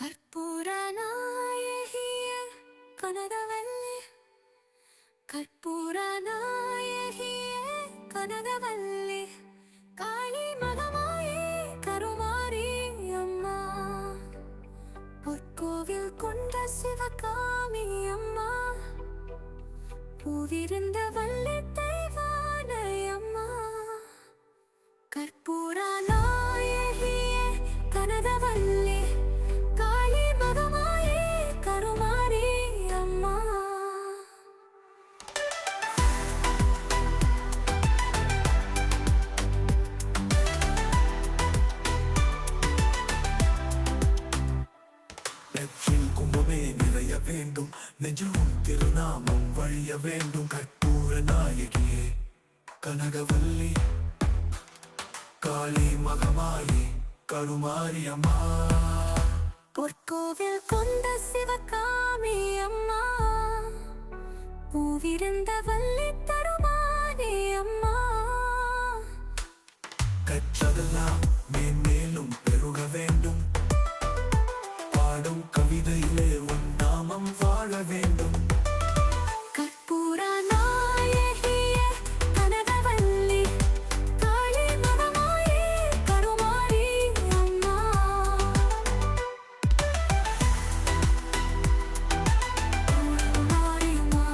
கற்பூர நாயகியே கனகவல்லி, கற்பூர நாயகியே கனகவல்லி, காளி மகமாயி கருமாரி அம்மா, பொற்கோவில் கொண்ட சிவகாமி அம்மா, பூவிருந்த வள்ளி தெய்வானை அம்மா. கற்பூர நாயகியே கனகவல்லி, காளி மகமாயி கருமாரி அம்மா. நெற்றில் குங்குமே நிறைய வேண்டும், நெஞ்சும் திருநாமம் வழிய வேண்டும். கற்பூர நாயகியே கனகவல்லி, காளி மகமாயி கருமாரி அம்மா, பொற்கோவில் கொண்ட சிவகாமி அம்மா, பூவிருந்த வள்ளி தருமாரி அம்மா. கற்றதெல்லாம் மேன்மேலும் பெருக வேண்டும், பாடும் கவிதையிலே உன் நாமம் வாழ வேண்டும். கற்பூர நாயகியே கனகவல்லி, காளி மகமாயி கருமாரி அம்மா. கருமாரி அம்மா.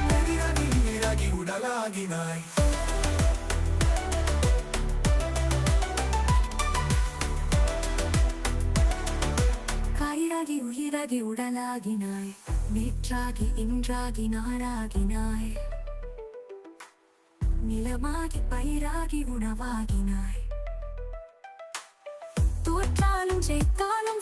நெறியாகி நீராகி உடலாகினாய், காயிராகி உயிராகி உடலாகினாய், நேற்றாகி இன்றாகி நாளாகினாய், நிலமாகி பயிராகி உணவாகினாய். தோற்றாலும் ஜெயித்தாலும்